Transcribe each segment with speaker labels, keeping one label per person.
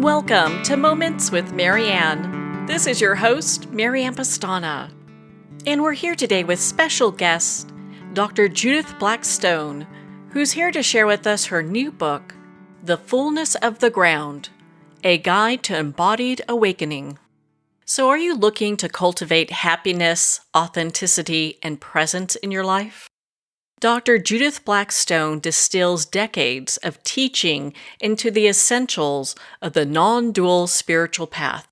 Speaker 1: Welcome to Moments with Marianne. This is your host, Marianne Pastana. And we're here today with special guest, Dr. Judith Blackstone, who's here to share with us her new book, The Fullness of the Ground, A Guide to Embodied Awakening. So are you looking to cultivate happiness, authenticity, and presence in your life? Dr. Judith Blackstone distills decades of teaching into the essentials of the non-dual spiritual path.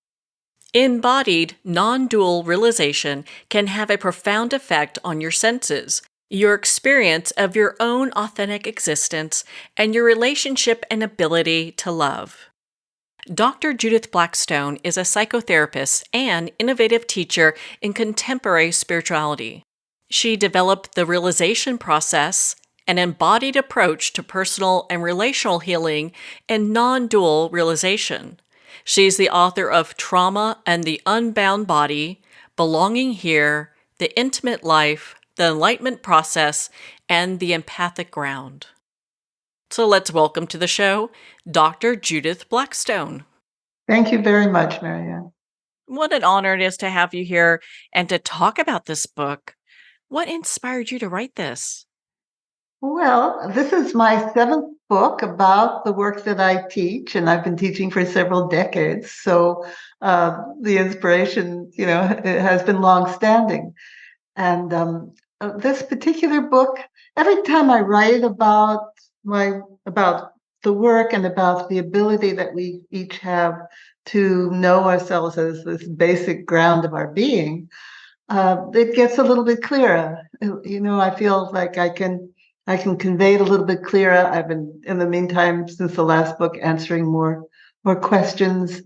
Speaker 1: Embodied non-dual realization can have a profound effect on your senses, your experience of your own authentic existence, and your relationship and ability to love. Dr. Judith Blackstone is a psychotherapist and innovative teacher in contemporary spirituality. She developed the realization process, an embodied approach to personal and relational healing, and non-dual realization. She's the author of Trauma and the Unbound Body, Belonging Here, The Intimate Life, The Enlightenment Process, and The Empathic Ground. So let's welcome to the show, Dr. Judith Blackstone.
Speaker 2: Thank you very much, Marianne.
Speaker 1: What an honor it is to have you here and to talk about this book. What inspired you to write this?
Speaker 2: Well, this is my seventh book about the work that I teach, and I've been teaching for several decades. So the inspiration, it has been long-standing. And this particular book, every time I write about the work and about the ability that we each have to know ourselves as this basic ground of our being, it gets a little bit clearer. I feel like I can convey it a little bit clearer. I've been, in the meantime, since the last book, answering more questions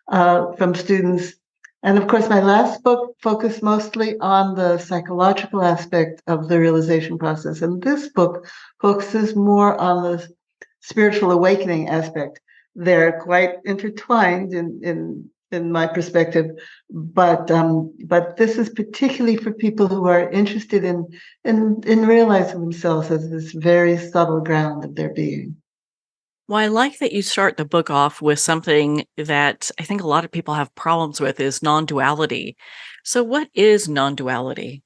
Speaker 2: from students. And of course, my last book focused mostly on the psychological aspect of the realization process. And this book focuses more on the spiritual awakening aspect. They're quite intertwined in my perspective, but this is particularly for people who are interested in realizing themselves as this very subtle ground of their being.
Speaker 1: Well, I like that you start the book off with something that I think a lot of people have problems with is non-duality. So what is non-duality?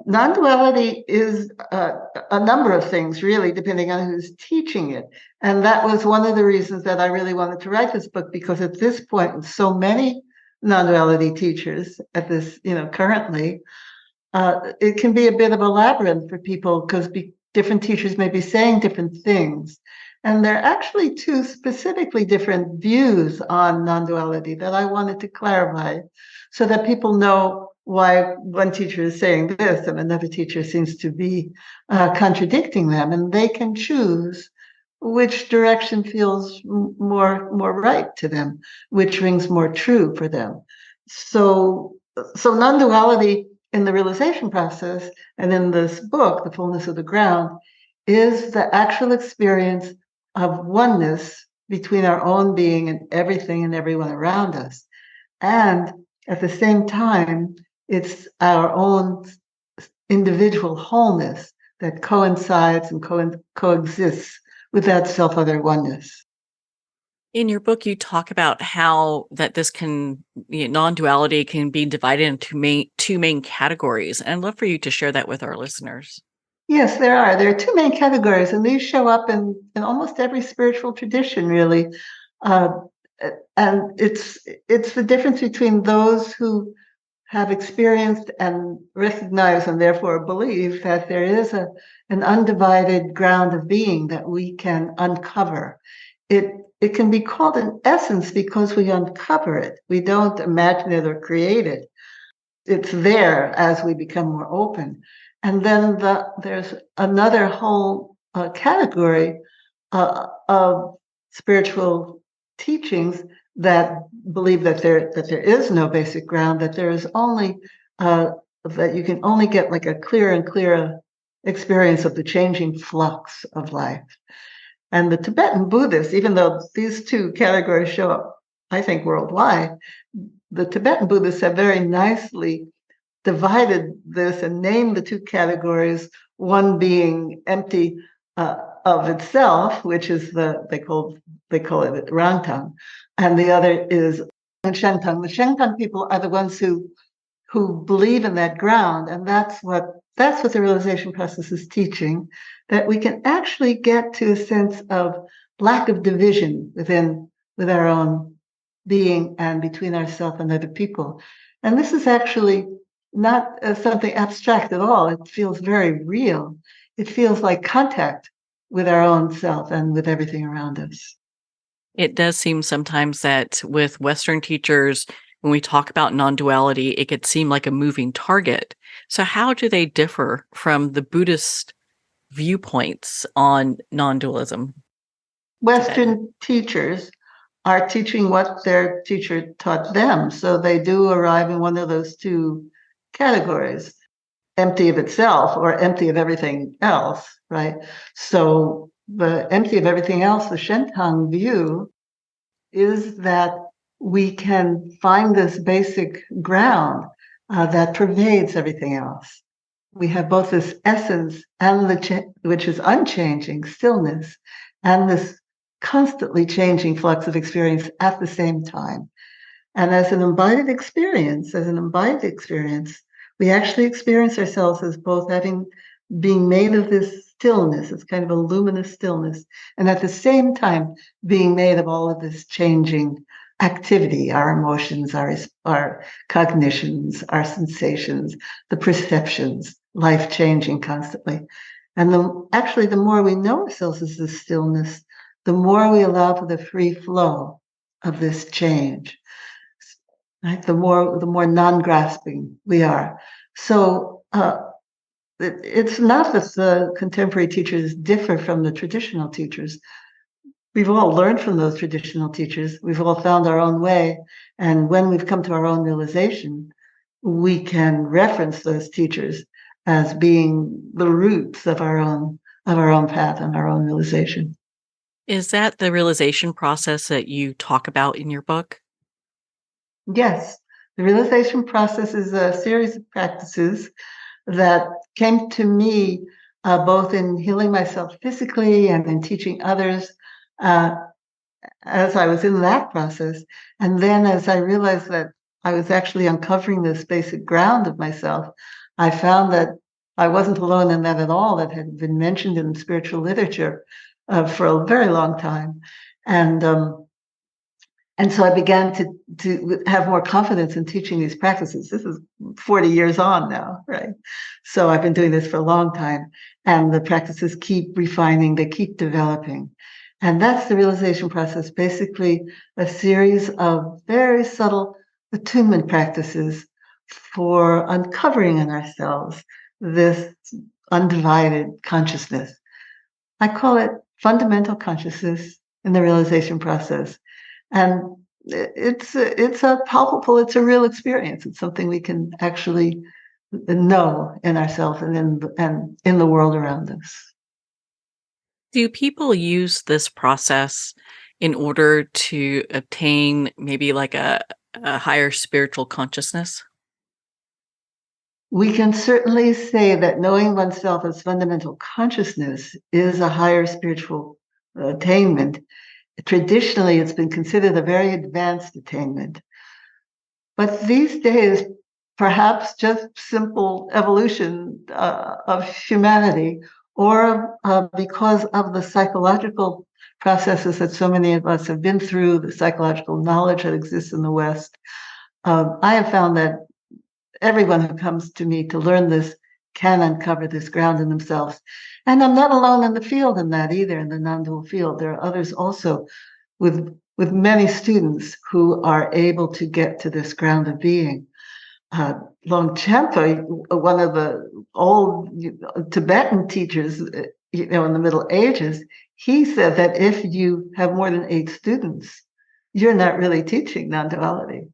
Speaker 2: Non-duality is a number of things, really, depending on who's teaching it. And that was one of the reasons that I really wanted to write this book, because at this point, with so many non-duality teachers at this, currently, it can be a bit of a labyrinth for people because different teachers may be saying different things. And there are actually two specifically different views on non-duality that I wanted to clarify so that people know why one teacher is saying this and another teacher seems to be contradicting them, and they can choose which direction feels more right to them, which rings more true for them. So non-duality in the realization process and in this book, The Fullness of the Ground, is the actual experience of oneness between our own being and everything and everyone around us. And at the same time, it's our own individual wholeness that coincides and coexists with that self-other oneness.
Speaker 1: In your book, you talk about how that this non-duality can be divided into two main categories. And I'd love for you to share that with our listeners.
Speaker 2: Yes, there are. There are two main categories, and these show up in almost every spiritual tradition, really. And it's the difference between those who have experienced and recognize and therefore believe that there is an undivided ground of being that we can uncover. It can be called an essence because we uncover it. We don't imagine it or create it. It's there as we become more open. And then there's another whole category of spiritual teachings that believe that there is no basic ground, that there is only that you can only get like a clearer and clearer experience of the changing flux of life. And the Tibetan Buddhists, even though these two categories show up, I think, worldwide, the Tibetan Buddhists have very nicely divided this and named the two categories, one being empty of itself, which is they call it Rangtang, and the other is Shentang. The Shentang people are the ones who believe in that ground, and that's what the realization process is teaching, that we can actually get to a sense of lack of division with our own being and between ourselves and other people. And this is actually not something abstract at all. It feels very real. It feels like contact with our own self and with everything around us.
Speaker 1: It does seem sometimes that with Western teachers, when we talk about non-duality, it could seem like a moving target. So how do they differ from the Buddhist viewpoints on non-dualism?
Speaker 2: Western teachers are teaching what their teacher taught them. So they do arrive in one of those two categories, empty of itself or empty of everything else, right? So the empty of everything else, the Shentang view, is that we can find this basic ground that pervades everything else. We have both this essence and which is unchanging stillness, and this constantly changing flux of experience at the same time. And as an embodied experience, we actually experience ourselves as both being made of this stillness. It's kind of a luminous stillness, and at the same time being made of all of this changing activity, our emotions, our cognitions, our sensations, the perceptions, life changing constantly. And the more we know ourselves as this stillness, the more we allow for the free flow of this change. Right? The more non-grasping we are. So it's not that the contemporary teachers differ from the traditional teachers. We've all learned from those traditional teachers. We've all found our own way. And when we've come to our own realization, we can reference those teachers as being the roots of our own path and our own realization.
Speaker 1: Is that the realization process that you talk about in your book?
Speaker 2: Yes, the realization process is a series of practices that came to me both in healing myself physically and in teaching others uh, as I was in that process. And then as I realized that I was actually uncovering this basic ground of myself, I found that I wasn't alone in that at all. That had been mentioned in spiritual literature for a very long time. And so I began to have more confidence in teaching these practices. This is 40 years on now, right? So I've been doing this for a long time, and the practices keep refining, they keep developing. And that's the realization process, basically a series of very subtle attunement practices for uncovering in ourselves this undivided consciousness. I call it fundamental consciousness in the realization process. And it's a palpable, it's a real experience. It's something we can actually know in ourselves and in the world around us.
Speaker 1: Do people use this process in order to obtain maybe like a higher spiritual consciousness?
Speaker 2: We can certainly say that knowing oneself as fundamental consciousness is a higher spiritual attainment. Traditionally, it's been considered a very advanced attainment. But these days, perhaps just simple evolution of humanity, or because of the psychological processes that so many of us have been through, the psychological knowledge that exists in the West, I have found that everyone who comes to me to learn this can uncover this ground in themselves. And I'm not alone in the field in that either, in the non-dual field. There are others also with many students who are able to get to this ground of being. Longchenpa, one of the old Tibetan teachers, in the Middle Ages, he said that if you have more than 8 students, you're not really teaching non-duality.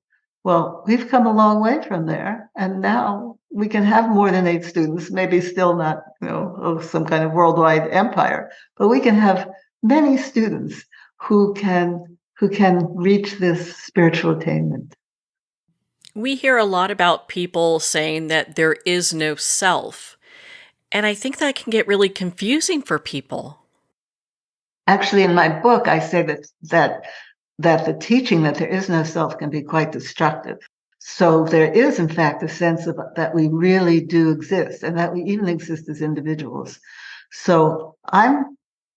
Speaker 2: Well, we've come a long way from there, and now we can have more than 8 students, maybe still not, of some kind of worldwide empire, but we can have many students who can reach this spiritual attainment.
Speaker 1: We hear a lot about people saying that there is no self, and I think that can get really confusing for people.
Speaker 2: Actually, in my book, I say that the teaching that there is no self can be quite destructive. So there is, in fact, a sense of that we really do exist, and that we even exist as individuals. So I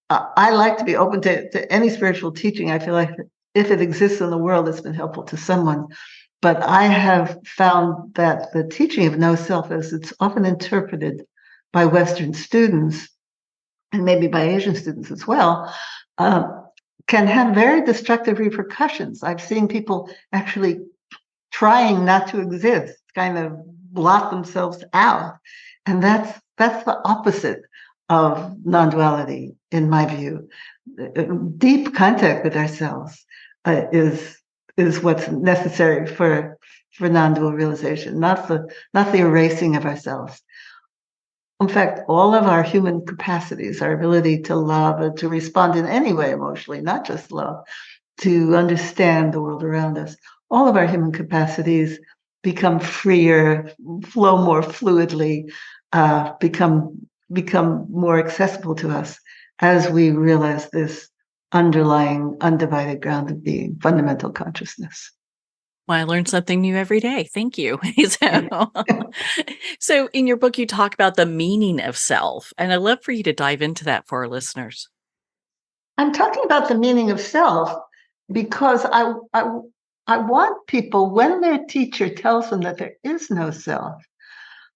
Speaker 2: like to be open to any spiritual teaching. I feel like if it exists in the world, it's been helpful to someone. But I have found that the teaching of no self, as it's often interpreted by Western students, and maybe by Asian students as well, uh, can have very destructive repercussions. I've seen people actually trying not to exist, kind of blot themselves out. And that's the opposite of non-duality, in my view. Deep contact with ourselves is what's necessary for non-dual realization, not the erasing of ourselves. In fact, all of our human capacities, our ability to love and to respond in any way emotionally, not just love, to understand the world around us, all of our human capacities become freer, flow more fluidly, become more accessible to us as we realize this underlying undivided ground of being, fundamental consciousness.
Speaker 1: Well, I learn something new every day. Thank you. So in your book, you talk about the meaning of self, and I'd love for you to dive into that for our listeners.
Speaker 2: I'm talking about the meaning of self because I want people, when their teacher tells them that there is no self,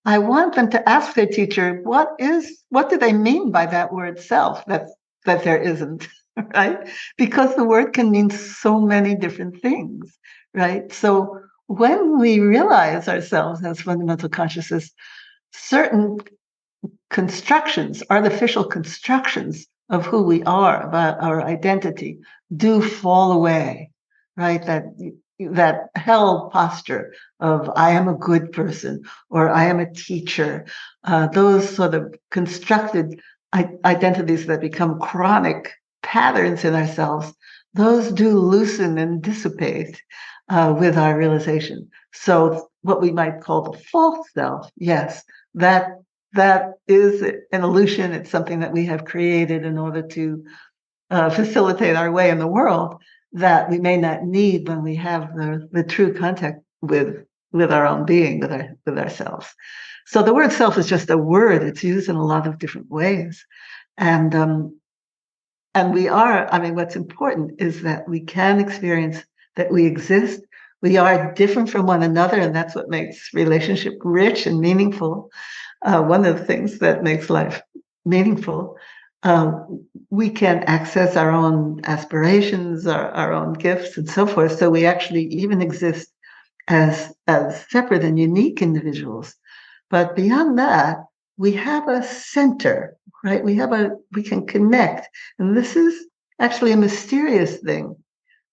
Speaker 2: I want them to ask their teacher, what do they mean by that word self, that there isn't, right? Because the word can mean so many different things, right? So when we realize ourselves as fundamental consciousness, certain constructions, artificial constructions of who we are, about our identity, do fall away, right? That held posture of I am a good person or I am a teacher, those sort of constructed identities that become chronic patterns in ourselves, those do loosen and dissipate with our realization. So what we might call the false self, yes, that is an illusion. It's something that we have created in order to facilitate our way in the world that we may not need when we have the true contact with our own being, with ourselves. So the word self is just a word. It's used in a lot of different ways, and we are. I mean, what's important is that we can experience that we exist. We are different from one another, and that's what makes relationship rich and meaningful. One of the things that makes life meaningful. We can access our own aspirations, our own gifts, and so forth. So we actually even exist as separate and unique individuals. But beyond that, we have a center, right? We can connect. And this is actually a mysterious thing,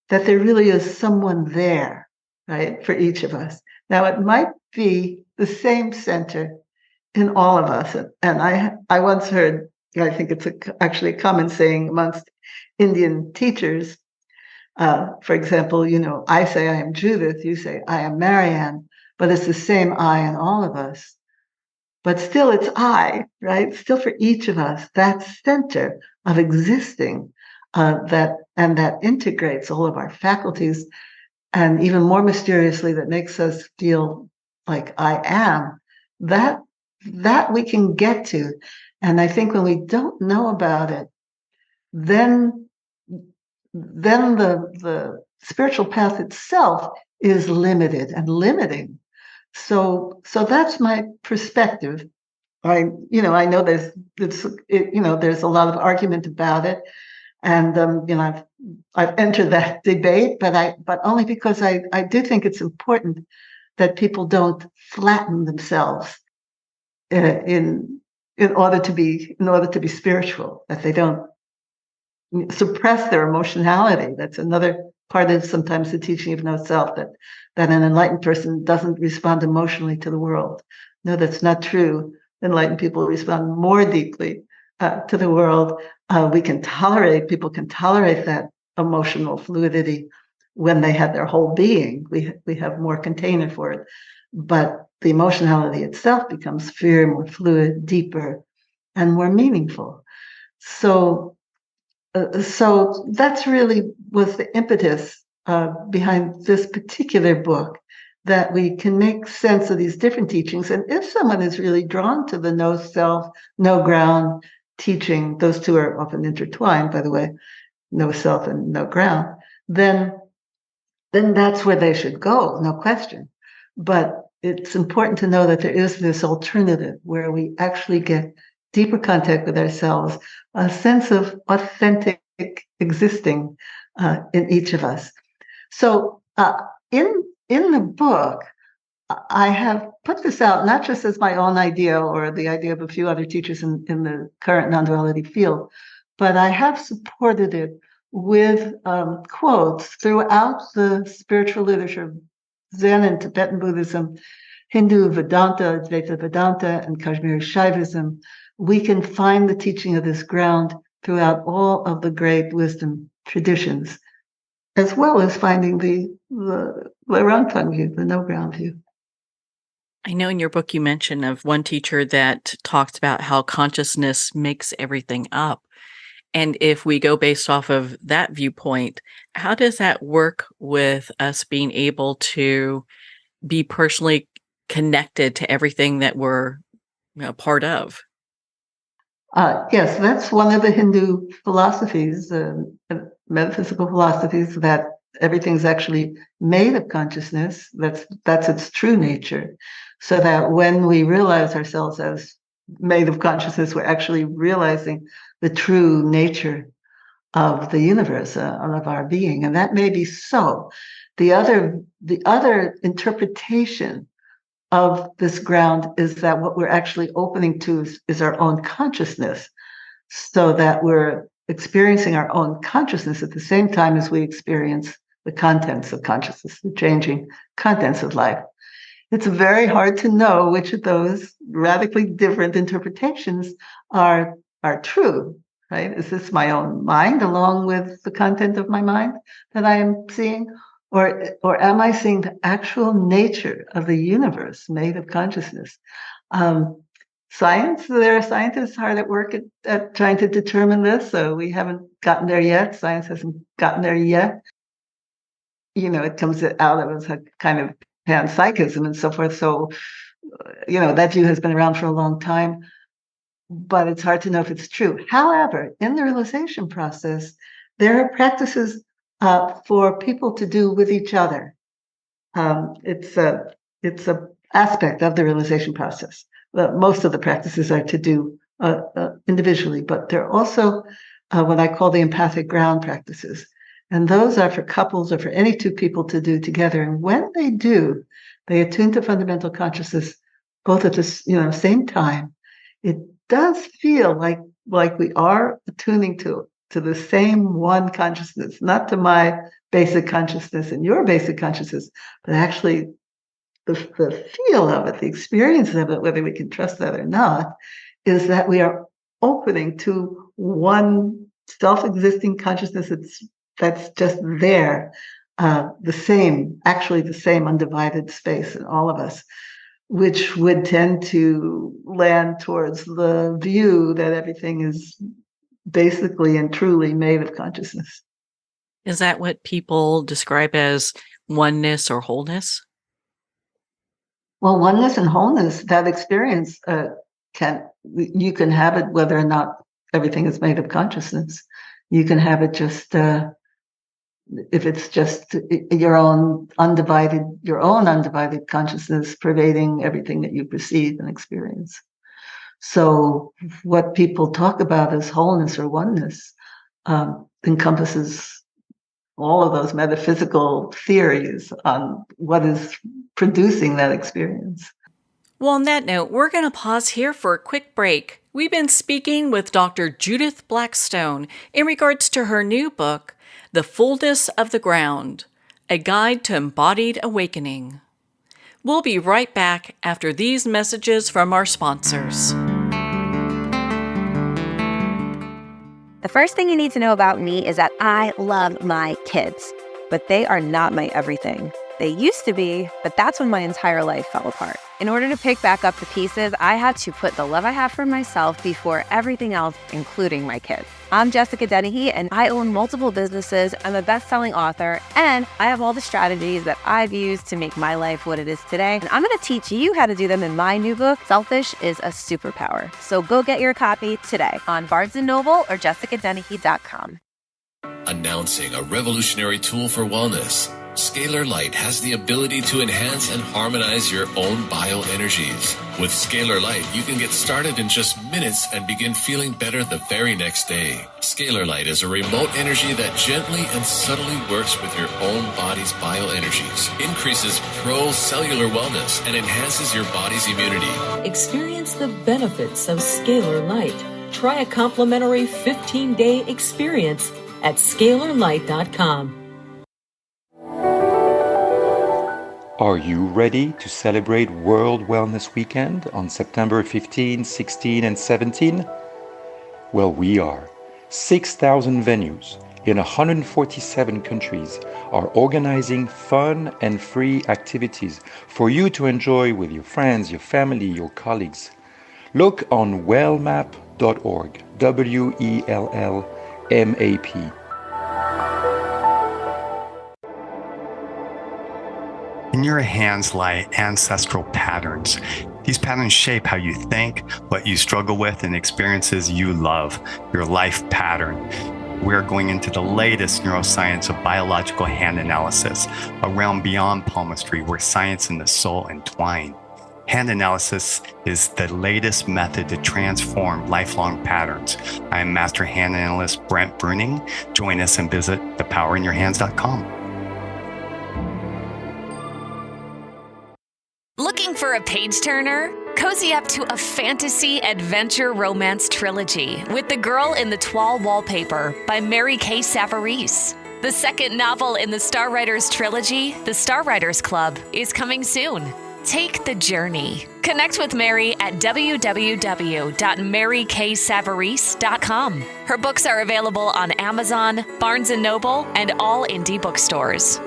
Speaker 2: that there really is someone there, right, for each of us. Now, it might be the same center in all of us. And I once heard, I think it's actually a common saying amongst Indian teachers, for example, I say I am Judith, you say I am Marianne, but it's the same I in all of us. But still it's I, right? Still for each of us, that center of existing, that integrates all of our faculties, and even more mysteriously, that makes us feel like I am, that we can get to. And I think when we don't know about it, then the spiritual path itself is limited and limiting. So that's my perspective. I know there's a lot of argument about it, and I've entered that debate, but only because I do think it's important that people don't flatten themselves in order to be spiritual, that they don't suppress their emotionality. That's another part of sometimes the teaching of no self, that an enlightened person doesn't respond emotionally to the world. No, that's not true. Enlightened people respond more deeply to the world. People can tolerate that emotional fluidity when they have their whole being. We have more container for it, but the emotionality itself becomes freer, more fluid, deeper, and more meaningful. So So that's really was the impetus behind this particular book, that we can make sense of these different teachings. And if someone is really drawn to the no self, no ground teaching, those two are often intertwined, by the way, no self and no ground, then that's where they should go, no question. But it's important to know that there is this alternative where we actually get deeper contact with ourselves, a sense of authentic existing in each of us. So in the book, I have put this out not just as my own idea or the idea of a few other teachers in the current non-duality field, but I have supported it with quotes throughout the spiritual literature of Zen and Tibetan Buddhism, Hindu Vedanta, Advaita Vedanta, and Kashmiri Shaivism. We can find the teaching of this ground throughout all of the great wisdom traditions, as well as finding the Rangtong view, the no ground view.
Speaker 1: I know in your book you mention of one teacher that talks about how consciousness makes everything up. And if we go based off of that viewpoint, how does that work with us being able to be personally connected to everything that we're part of?
Speaker 2: Yes, that's one of the Hindu philosophies, metaphysical philosophies, that everything's actually made of consciousness. That's its true nature. So that when we realize ourselves as made of consciousness, we're actually realizing the true nature of the universe, of our being, and that may be so. The other interpretation of this ground is that what we're actually opening to is our own consciousness, so that we're experiencing our own consciousness at the same time as we experience the contents of consciousness, the changing contents of life. It's very hard to know which of those radically different interpretations are true, right? Is this my own mind along with the content of my mind that I am seeing? Or am I seeing the actual nature of the universe made of consciousness? Science, there are scientists hard at work at trying to determine this, so we haven't gotten there yet. Science hasn't gotten there yet. It comes out of as a kind of panpsychism and so forth. So, that view has been around for a long time, but it's hard to know if it's true. However, in the realization process, there are practices for people to do with each other. It's a aspect of the realization process. Most of the practices are to do individually, but there are also what I call the Empathic Ground practices. And those are for couples or for any two people to do together. And when they do, they attune to fundamental consciousness both at the same time. It does feel like we are attuning to the same one consciousness, not to my basic consciousness and your basic consciousness, but actually the feel of it, the experience of it, whether we can trust that or not, is that we are opening to one self-existing consciousness that's just there, the same undivided space in all of us, which would tend to land towards the view that everything is basically and truly made of consciousness.
Speaker 1: Is that what people describe as oneness or wholeness?
Speaker 2: Well, oneness and wholeness, that experience you can have it whether or not everything is made of consciousness. You can have it just if it's just your own undivided consciousness pervading everything that you perceive and experience. So what people talk about as wholeness or oneness encompasses all of those metaphysical theories on what is producing that experience.
Speaker 1: Well, on that note, we're going to pause here for a quick break. We've been speaking with Dr. Judith Blackstone in regards to her new book, The Fullness of the Ground, A Guide to Embodied Awakening. We'll be right back after these messages from our sponsors.
Speaker 3: The first thing you need to know about me is that I love my kids, but they are not my everything. they used to be, but that's when my entire life fell apart. In order to pick back up the pieces, I had to put the love I have for myself before everything else, including my kids. I'm Jessica Dennehy, and I own multiple businesses. I'm a best-selling author, and I have all the strategies that I've used to make my life what it is today. And I'm going to teach you how to do them in my new book, Selfish is a Superpower. So go get your copy today on Barnes & Noble or jessicadennehy.com.
Speaker 4: Announcing a revolutionary tool for wellness. Scalar Light has the ability to enhance and harmonize your own bioenergies. With Scalar Light, you can get started in just minutes and begin feeling better the very next day. Scalar Light is a remote energy that gently and subtly works with your own body's bioenergies, increases pro-cellular wellness, and enhances your body's immunity.
Speaker 5: Experience the benefits of Scalar Light. Try a complimentary 15-day experience at scalarlight.com.
Speaker 6: Are you ready to celebrate World Wellness Weekend on September 15, 16, and 17? Well, we are. 6,000 venues in 147 countries are organizing fun and free activities for you to enjoy with your friends, your family, your colleagues. Look on wellmap.org, WELLMAP.
Speaker 7: In your hands lie ancestral patterns. These patterns shape how you think, what you struggle with, and experiences you love, your life pattern. We're going into the latest neuroscience of biological hand analysis, a realm beyond palmistry where science and the soul entwine. Hand analysis is the latest method to transform lifelong patterns. I am Master Hand Analyst Brent Bruning. Join us and visit thepowerinyourhands.com.
Speaker 8: Looking for a page-turner? Cozy up to a fantasy adventure romance trilogy with The Girl in the Toile Wallpaper by Mary Kay Savarese. The second novel in the Star Writers trilogy, The Star Writers Club, is coming soon. Take the journey. Connect with Mary at www.maryksavarese.com. Her books are available on Amazon, Barnes & Noble, and all indie bookstores.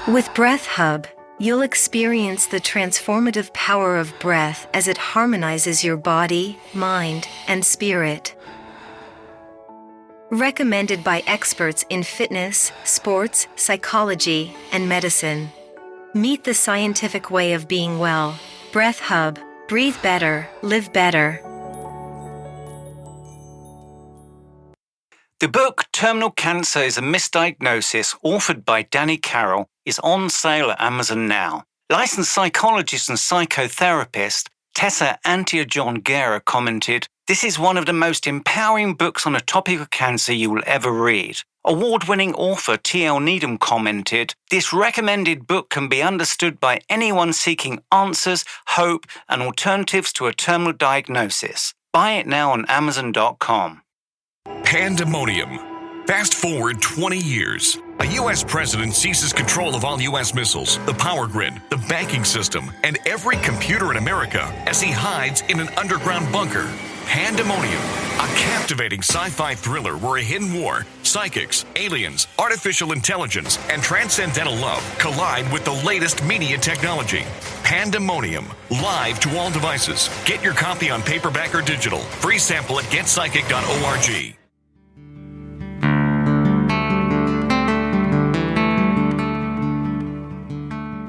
Speaker 9: With Breath Hub, you'll experience the transformative power of breath as it harmonizes your body, mind, and spirit. Recommended by experts in fitness, sports, psychology, and medicine. Meet the scientific way of being well. Breath Hub. Breathe better, live better.
Speaker 10: The book Terminal Cancer is a Misdiagnosis, authored by Danny Carroll, is on sale at Amazon now. Licensed psychologist and psychotherapist Tessa Antia-John-Guerra commented, "This is one of the most empowering books on a topic of cancer you will ever read." Award-winning author T.L. Needham commented, "This recommended book can be understood by anyone seeking answers, hope, and alternatives to a terminal diagnosis. Buy it now on Amazon.com.
Speaker 11: Pandemonium. Fast forward 20 years. A U.S. president seizes control of all U.S. missiles, the power grid, the banking system, and every computer in America as he hides in an underground bunker. Pandemonium, a captivating sci-fi thriller where a hidden war, psychics, aliens, artificial intelligence, and transcendental love collide with the latest media technology. Pandemonium, live to all devices. Get your copy on paperback or digital. Free sample at getpsychic.org.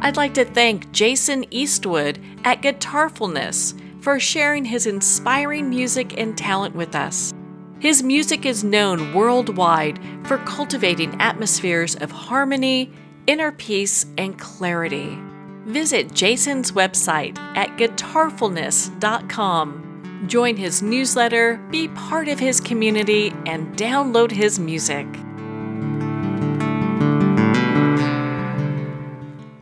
Speaker 1: I'd like to thank Jason Eastwood at Guitarfulness for sharing his inspiring music and talent with us. His music is known worldwide for cultivating atmospheres of harmony, inner peace, and clarity. Visit Jason's website at guitarfulness.com. Join his newsletter, be part of his community, and download his music.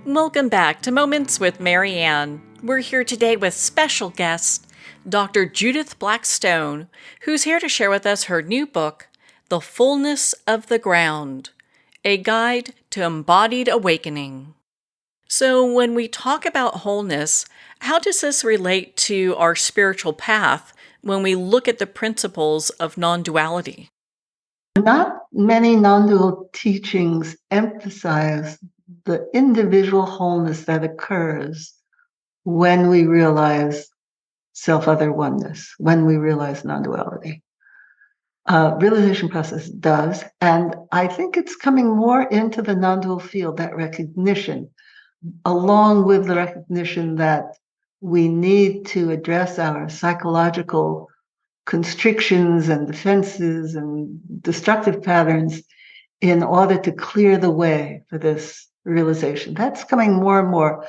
Speaker 1: Welcome back to Moments with Marianne. We're here today with special guest, Dr. Judith Blackstone, who's here to share with us her new book, The Fullness of the Ground, a guide to embodied awakening. So when we talk about wholeness, how does this relate to our spiritual path when we look at the principles of non-duality?
Speaker 2: Not many non-dual teachings emphasize the individual wholeness that occurs when we realize self-other oneness, when we realize non-duality. Realization process does, and I think it's coming more into the non-dual field, that recognition, along with the recognition that we need to address our psychological constrictions and defenses and destructive patterns in order to clear the way for this realization. That's coming more and more.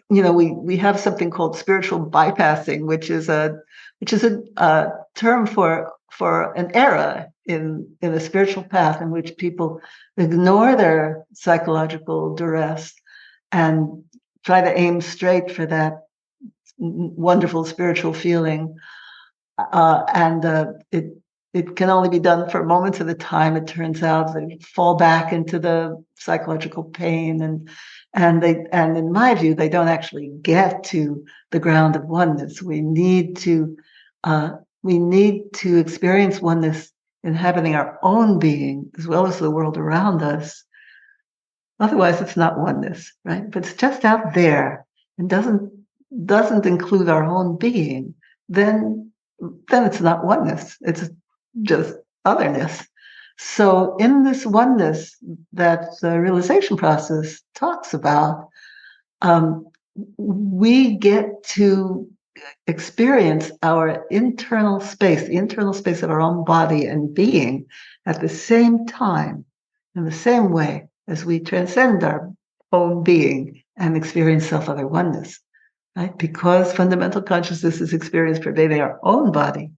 Speaker 2: We have something called spiritual bypassing, which is a term for an era in a spiritual path in which people ignore their psychological duress and try to aim straight for that wonderful spiritual feeling, it can only be done for moments at a time. It turns out they fall back into the psychological pain, and in my view, they don't actually get to the ground of oneness. We need to experience oneness inhabiting our own being as well as the world around us. Otherwise, it's not oneness, right? But it's just out there and doesn't include our own being, then it's not oneness. It's just otherness. So in this oneness that the realization process talks about, we get to experience our internal space, the internal space of our own body and being at the same time, in the same way as we transcend our own being and experience self-other oneness. Right? Because fundamental consciousness is experience pervading our own body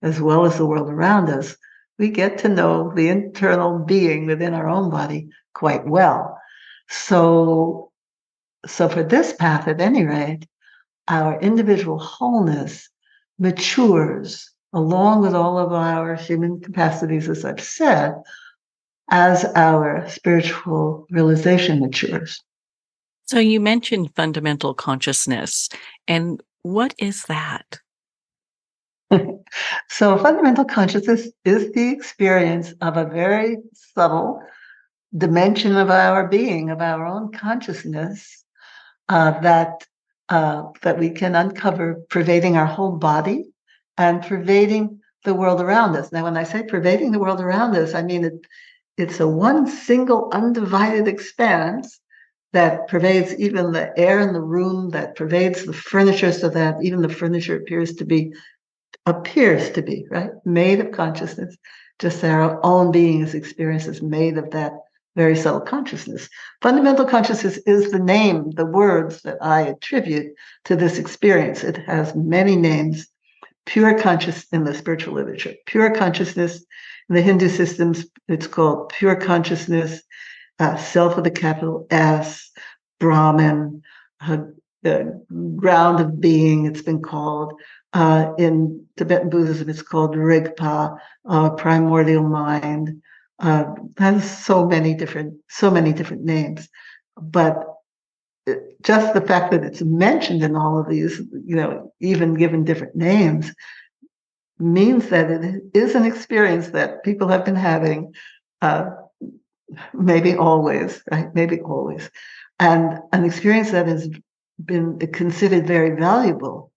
Speaker 2: as well as the world around us, we get to know the internal being within our own body quite well. So for this path, at any rate, our individual wholeness matures along with all of our human capacities, as I've said, as our spiritual realization matures.
Speaker 1: So you mentioned fundamental consciousness, and what is that?
Speaker 2: So fundamental consciousness is the experience of a very subtle dimension of our being, of our own consciousness, that we can uncover pervading our whole body and pervading the world around us. Now, when I say pervading the world around us, I mean it's a one single undivided expanse that pervades even the air in the room, that pervades the furniture, so that even the furniture appears to be, right, made of consciousness, just that our own being is experiences made of that very subtle consciousness. Fundamental consciousness is the name, the words that I attribute to this experience. It has many names. Pure consciousness in the spiritual literature, pure consciousness in the Hindu systems, it's called pure consciousness, self with a capital S, Brahman, the ground of being, it's been called. In Tibetan Buddhism, it's called Rigpa, primordial mind. Has so many different names. But just the fact that it's mentioned in all of these, even given different names, means that it is an experience that people have been having, maybe always, right? Maybe always. And an experience that has been considered very valuable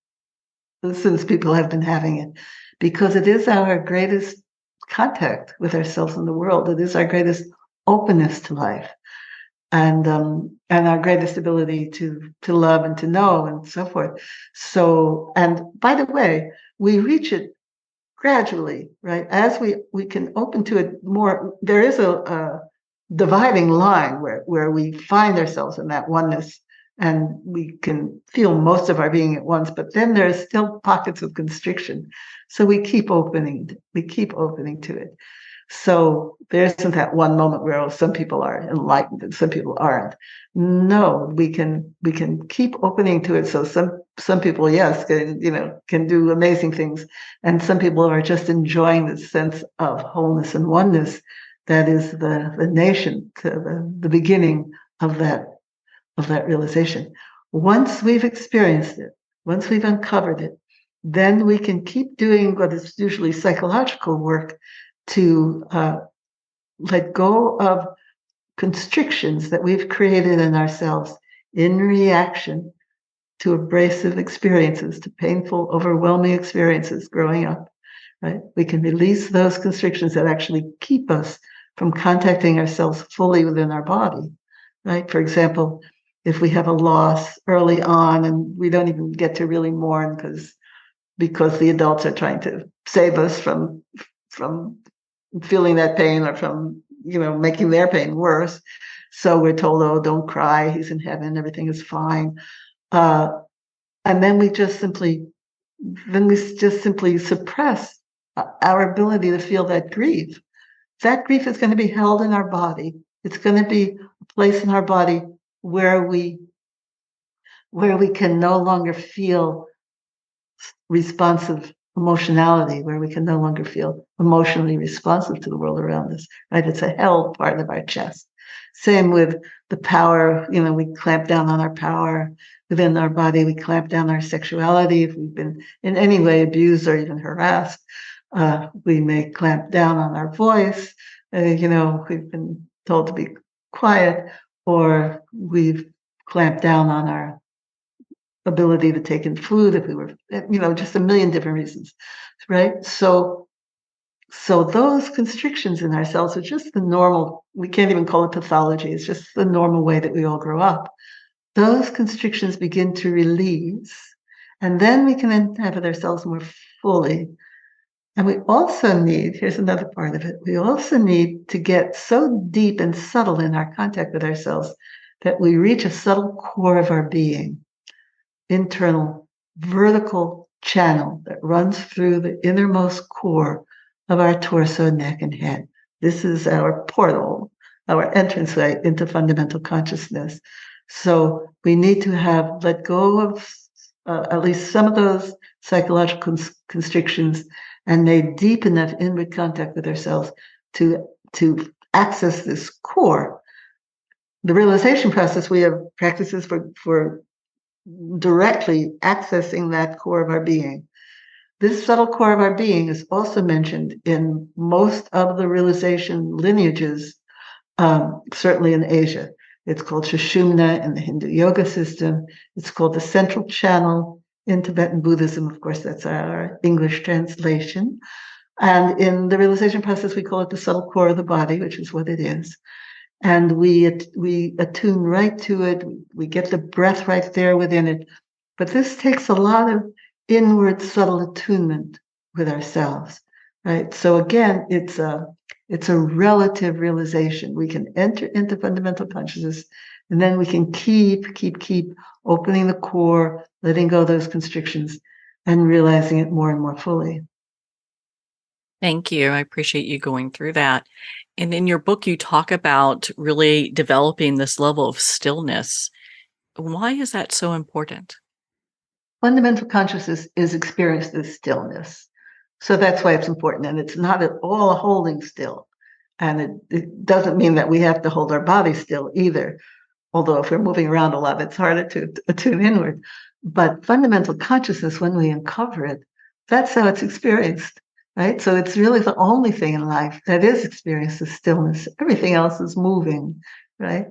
Speaker 2: since people have been having it, because it is our greatest contact with ourselves and the world. It is our greatest openness to life, and our greatest ability to love and to know and so forth. So, and by the way, we reach it gradually, right? As we can open to it more. There is a dividing line where we find ourselves in that oneness, and we can feel most of our being at once, but then there are still pockets of constriction. So we keep opening to it. So there isn't that one moment where some people are enlightened and some people aren't. No, we can keep opening to it. So some people, yes, can do amazing things, and some people are just enjoying the sense of wholeness and oneness that is the nation, the beginning of that realization. Once we've experienced it, once we've uncovered it, then we can keep doing what is usually psychological work to let go of constrictions that we've created in ourselves in reaction to abrasive experiences, to painful, overwhelming experiences growing up, right? We can release those constrictions that actually keep us from contacting ourselves fully within our body, right? For example, if we have a loss early on and we don't even get to really mourn because the adults are trying to save us from feeling that pain or from, making their pain worse. So we're told, oh, don't cry, he's in heaven, everything is fine. And then we just simply suppress our ability to feel that grief. That grief is going to be held in our body. It's going to be a place in our body where we can no longer feel responsive emotionality, where we can no longer feel emotionally responsive to the world around us, right? It's a held part of our chest. Same with the power, we clamp down on our power within our body. We clamp down our sexuality. If we've been in any way abused or even harassed, we may clamp down on our voice. We've been told to be quiet, or we've clamped down on our ability to take in food if we were, just a million different reasons, right? So those constrictions in ourselves are just the normal, we can't even call it pathology, it's just the normal way that we all grow up. Those constrictions begin to release, and then we can inhabit ourselves more fully. And we also need, here's another part of it, we also need to get so deep and subtle in our contact with ourselves that we reach a subtle core of our being, internal vertical channel that runs through the innermost core of our torso, neck, and head. This is our portal, our entranceway into fundamental consciousness. So we need to have let go of at least some of those psychological constrictions and made deep enough inward contact with ourselves to access this core. The realization process, we have practices for directly accessing that core of our being. This subtle core of our being is also mentioned in most of the realization lineages, certainly in Asia. It's called Sushumna in the Hindu yoga system. It's called the central channel in Tibetan Buddhism. Of course, that's our English translation. And in the realization process, we call it the subtle core of the body, which is what it is. And we attune right to it. We get the breath right there within it. But this takes a lot of inward subtle attunement with ourselves, right? So again, it's a relative realization. We can enter into fundamental consciousness, and then we can keep opening the core, letting go of those constrictions, and realizing it more and more fully.
Speaker 1: Thank you. I appreciate you going through that. And in your book, you talk about really developing this level of stillness. Why is that so important?
Speaker 2: Fundamental consciousness is experienced as stillness. So that's why it's important. And it's not at all holding still. And it doesn't mean that we have to hold our body still either. Although if we're moving around a lot, it's harder to attune inward. But fundamental consciousness, when we uncover it, that's how it's experienced, right? So it's really the only thing in life that is experienced as stillness. Everything else is moving, right?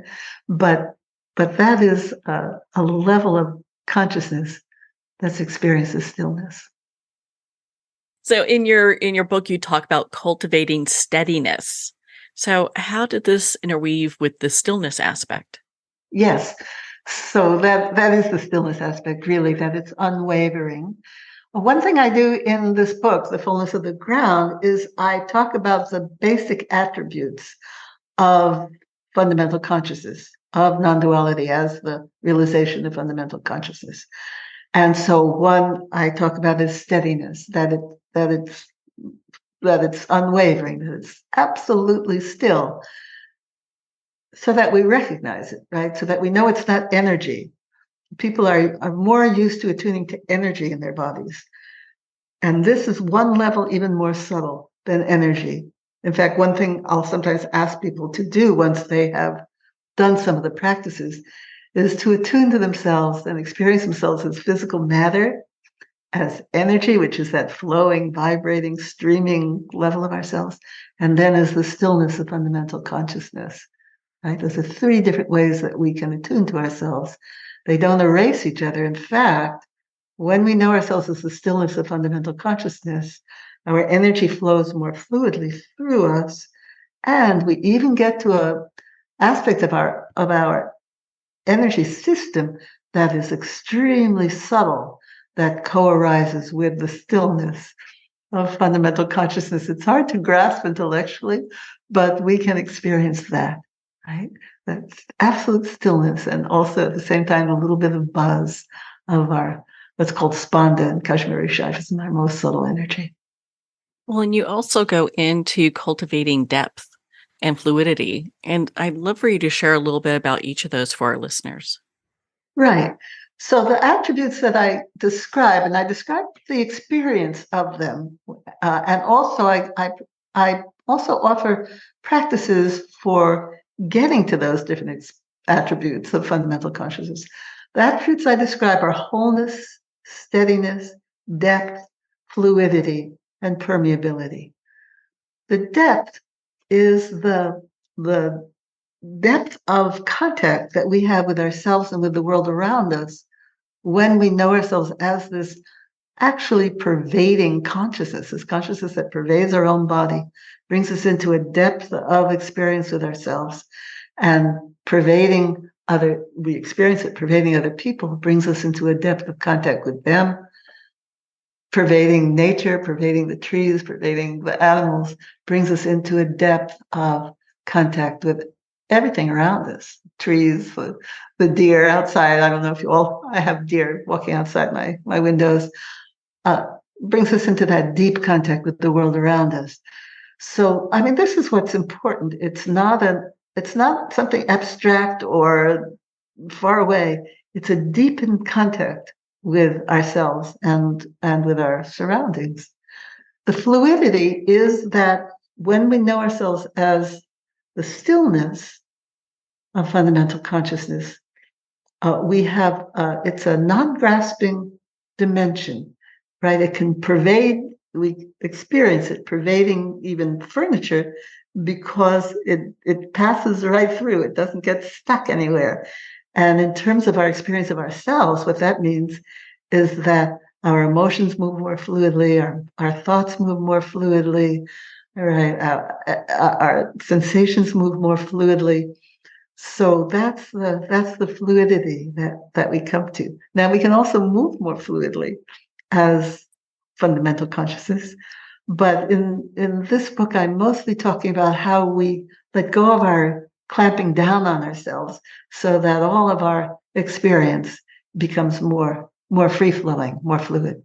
Speaker 2: But that is a level of consciousness that's experienced as stillness.
Speaker 1: So in your book, you talk about cultivating steadiness. So how did this interweave with the stillness aspect?
Speaker 2: Yes. So that is the stillness aspect, really, that it's unwavering. One thing I do in this book, The Fullness of the Ground, is I talk about the basic attributes of fundamental consciousness, of non-duality as the realization of fundamental consciousness. And so one I talk about is steadiness, that it's unwavering, that it's absolutely still, so that we recognize it, right? So that we know it's not energy. People are more used to attuning to energy in their bodies. And this is one level even more subtle than energy. In fact, one thing I'll sometimes ask people to do once they have done some of the practices is to attune to themselves and experience themselves as physical matter as energy, which is that flowing, vibrating, streaming level of ourselves, and then as the stillness of fundamental consciousness. Right? Those are three different ways that we can attune to ourselves. They don't erase each other. In fact, when we know ourselves as the stillness of fundamental consciousness, our energy flows more fluidly through us, and we even get to a aspect of our energy system that is extremely subtle, that co-arises with the stillness of fundamental consciousness. It's hard to grasp intellectually, but we can experience that, right? That's absolute stillness, and also at the same time a little bit of buzz of our what's called spanda and Kashmiri Shaifism, our most subtle energy.
Speaker 1: Well, and you also go into cultivating depth and fluidity. And I'd love for you to share a little bit about each of those for our listeners.
Speaker 2: Right. So the attributes that I describe, and I describe the experience of them, and also I also offer practices for getting to those different attributes of fundamental consciousness. The attributes I describe are wholeness, steadiness, depth, fluidity, and permeability. The depth is the depth of contact that we have with ourselves and with the world around us when we know ourselves as this actually pervading consciousness, this consciousness that pervades our own body, brings us into a depth of experience with ourselves, and we experience it pervading other people, brings us into a depth of contact with them, pervading nature, pervading the trees, pervading the animals, brings us into a depth of contact with everything around us, trees, the deer outside. I don't know if I have deer walking outside my windows, brings us into that deep contact with the world around us. So, I mean, this is what's important. It's not something abstract or far away. It's a deepened contact with ourselves and with our surroundings. The fluidity is that when we know ourselves as the stillness of fundamental consciousness, it's a non-grasping dimension, right? It can pervade, we experience it pervading even furniture because it passes right through, it doesn't get stuck anywhere. And in terms of our experience of ourselves, what that means is that our emotions move more fluidly, our thoughts move more fluidly, right? Our sensations move more fluidly. So that's the fluidity that we come to. Now we can also move more fluidly as fundamental consciousness, but in this book, I'm mostly talking about how we let go of our clamping down on ourselves so that all of our experience becomes more free-flowing, more fluid.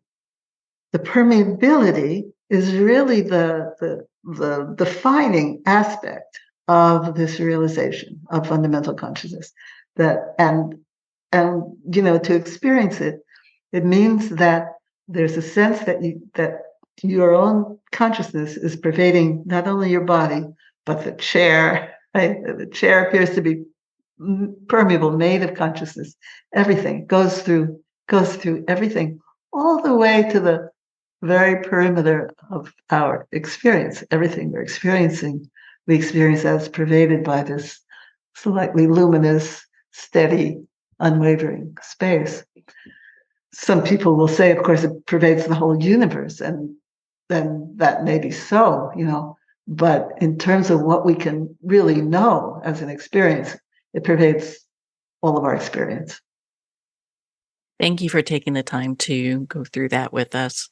Speaker 2: The permeability is really the defining aspect of this realization of fundamental consciousness. And to experience it, it means that there's a sense that your own consciousness is pervading not only your body, but the chair. Right? The chair appears to be permeable, made of consciousness. Everything goes through everything, all the way to the very perimeter of our experience. Everything we're experiencing, we experience as pervaded by this slightly luminous, steady, unwavering space. Some people will say, of course, it pervades the whole universe, and then that may be so, but in terms of what we can really know as an experience, it pervades all of our experience.
Speaker 1: Thank you for taking the time to go through that with us.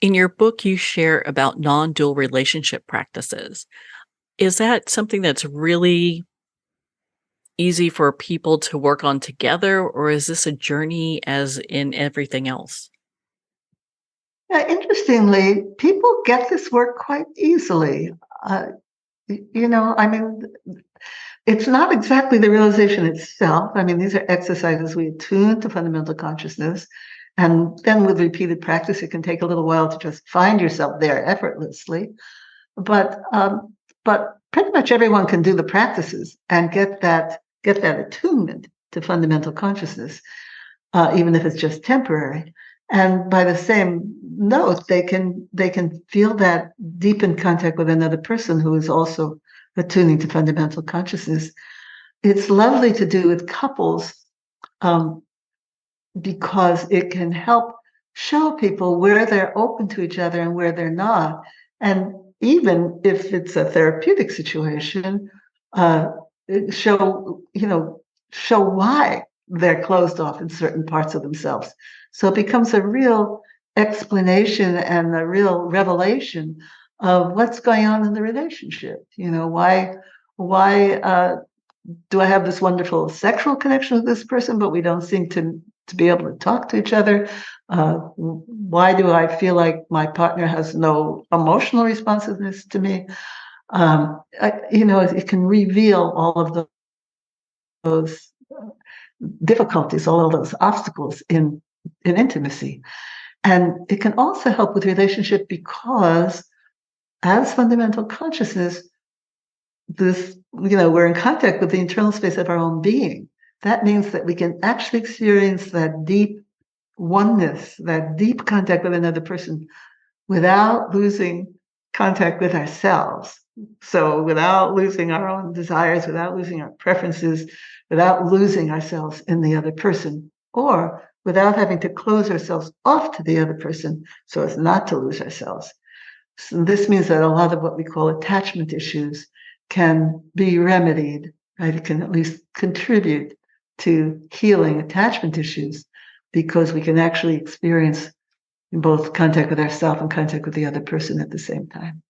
Speaker 1: In your book, you share about non-dual relationship practices. Is that something that's really easy for people to work on together, or is this a journey as in everything else?
Speaker 2: Interestingly, people get this work quite easily. It's not exactly the realization itself. I mean, these are exercises we attune to fundamental consciousness. And then with repeated practice, it can take a little while to just find yourself there effortlessly. But pretty much everyone can do the practices and get that attunement to fundamental consciousness, even if it's just temporary. And by the same note, they can feel that deep in contact with another person who is also attuning to fundamental consciousness. It's lovely to do with couples because it can help show people where they're open to each other and where they're not. And even if it's a therapeutic situation, show why they're closed off in certain parts of themselves. So it becomes a real explanation and a real revelation of what's going on in the relationship. Why do I have this wonderful sexual connection with this person, but we don't seem to be able to talk to each other? Why do I feel like my partner has no emotional responsiveness to me? It can reveal all of those difficulties, all of those obstacles in intimacy. And it can also help with relationship because as fundamental consciousness, we're in contact with the internal space of our own being. That means that we can actually experience that deep oneness, that deep contact with another person without losing contact with ourselves. So without losing our own desires, without losing our preferences, without losing ourselves in the other person, or without having to close ourselves off to the other person so as not to lose ourselves. So this means that a lot of what we call attachment issues can be remedied, right? It can at least contribute to healing attachment issues because we can actually experience both contact with ourselves and contact with the other person at the same time.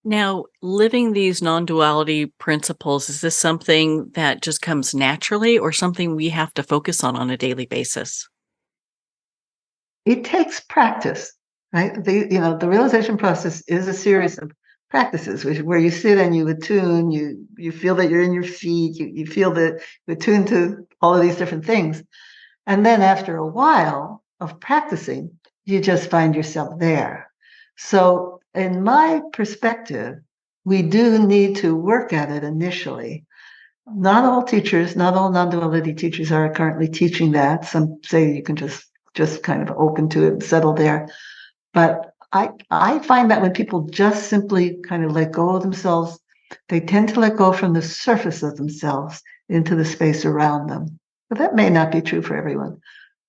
Speaker 1: Now, living these non-duality principles, is this something that just comes naturally or something we have to focus on a daily basis?
Speaker 2: It takes practice, right? The realization process is a series of practices where you sit and you attune, you feel that you're in your feet, you feel that you attune to all of these different things. And then after a while of practicing, you just find yourself there. So in my perspective, we do need to work at it initially. Not all teachers, not all non-duality teachers are currently teaching that. Some say you can just kind of open to it and settle there. But I find that when people just simply kind of let go of themselves, they tend to let go from the surface of themselves into the space around them. But that may not be true for everyone.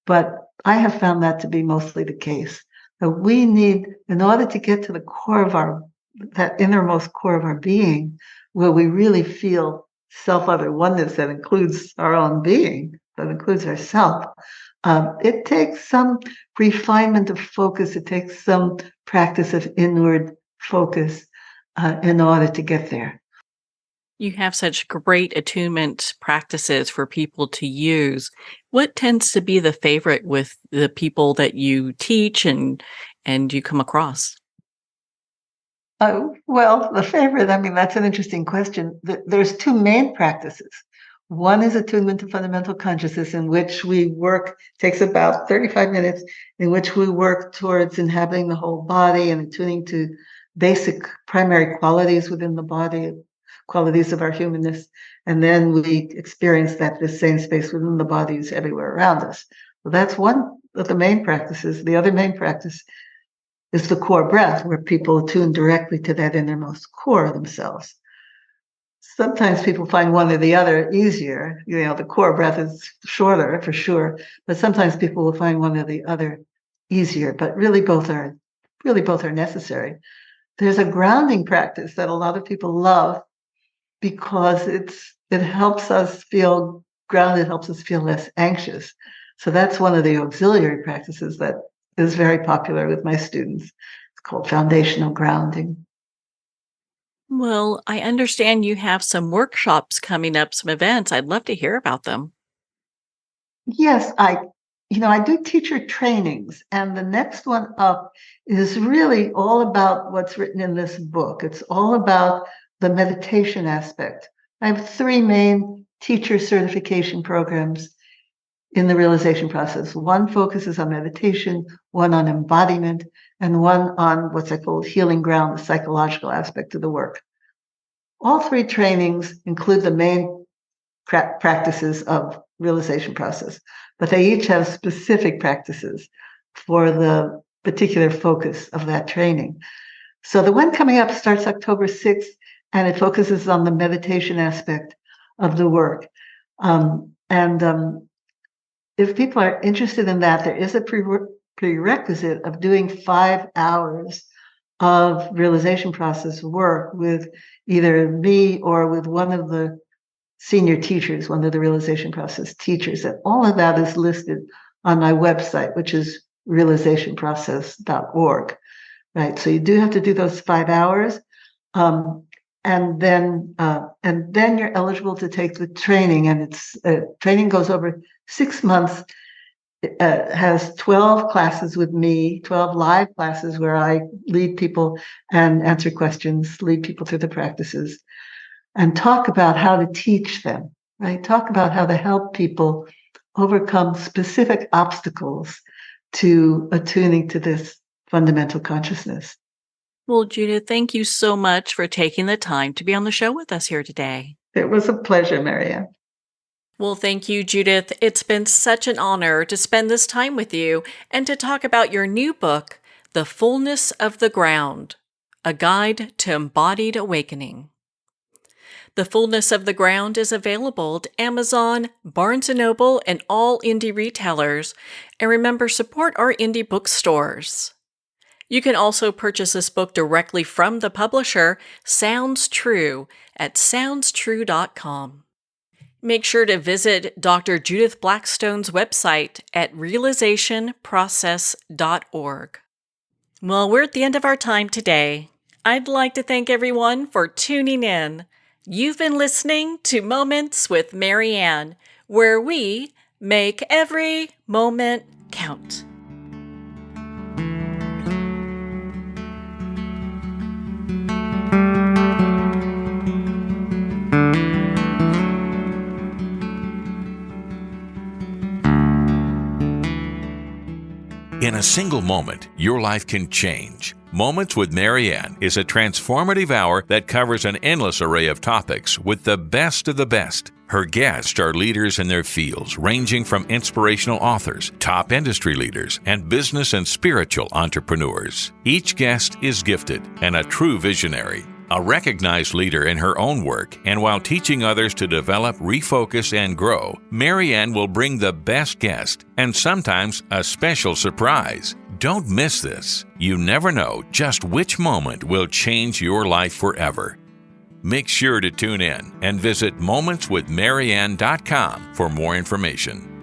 Speaker 2: But I have found that to be mostly the case. That we need, in order to get to the core of that innermost core of our being, where we really feel self-other oneness that includes our own being, that includes ourself, it takes some refinement of focus. It takes some practice of inward focus in order to get there.
Speaker 1: You have such great attunement practices for people to use. What tends to be the favorite with the people that you teach and you come across?
Speaker 2: Well, the favorite, that's an interesting question. There's two main practices. One is attunement to fundamental consciousness, in which we work, takes about 35 minutes, in which we work towards inhabiting the whole body and attuning to basic primary qualities within the body, qualities of our humanness. And then we experience the same space within the bodies everywhere around us. Well, that's one of the main practices. The other main practice is the core breath, where people attune directly to that innermost core of themselves. Sometimes people find one or the other easier. The core breath is shorter for sure, but sometimes people will find one or the other easier. But really, both are necessary. There's a grounding practice that a lot of people love because it helps us feel grounded, helps us feel less anxious. So that's one of the auxiliary practices that is very popular with my students. It's called foundational grounding.
Speaker 1: Well, I understand you have some workshops coming up, some events. I'd love to hear about them.
Speaker 2: Yes, I do teacher trainings, and the next one up is really all about what's written in this book. It's all about the meditation aspect. I have 3 main teacher certification programs in the realization process. One focuses on meditation, one on embodiment, and one on what's I call healing ground, the psychological aspect of the work. All 3 trainings include the main practices of realization process. but they each have specific practices for the particular focus of that training. So the one coming up starts October 6th, and it focuses on the meditation aspect of the work. If people are interested in that, there is a prerequisite of doing 5 hours of realization process work with either me or with one of the senior teachers, one of the realization process teachers. And all of that is listed on my website, which is realizationprocess.org. Right. So you do have to do those 5 hours. And then you're eligible to take the training, and it's training goes over 6 months. It has 12 classes with me, 12 live classes where I lead people and answer questions, lead people through the practices, and talk about how to teach them, right? Talk about how to help people overcome specific obstacles to attuning to this fundamental consciousness.
Speaker 1: Well, Judith, thank you so much for taking the time to be on the show with us here today.
Speaker 2: It was a pleasure, Marianne.
Speaker 1: Well, thank you, Judith. It's been such an honor to spend this time with you and to talk about your new book, The Fullness of the Ground, A Guide to Embodied Awakening. The Fullness of the Ground is available at Amazon, Barnes & Noble, and all indie retailers. And remember, support our indie bookstores. You can also purchase this book directly from the publisher, Sounds True, at soundstrue.com. Make sure to visit Dr. Judith Blackstone's website at realizationprocess.org. Well, we're at the end of our time today. I'd like to thank everyone for tuning in. You've been listening to Moments with Marianne, where we make every moment count.
Speaker 11: In a single moment, your life can change. Moments with Marianne is a transformative hour that covers an endless array of topics with the best of the best. Her guests are leaders in their fields, ranging from inspirational authors, top industry leaders, and business and spiritual entrepreneurs. Each guest is gifted and a true visionary, a recognized leader in her own work, and while teaching others to develop, refocus, and grow, Marianne will bring the best guest and sometimes a special surprise. Don't miss this. You never know just which moment will change your life forever. Make sure to tune in and visit momentswithmarianne.com for more information.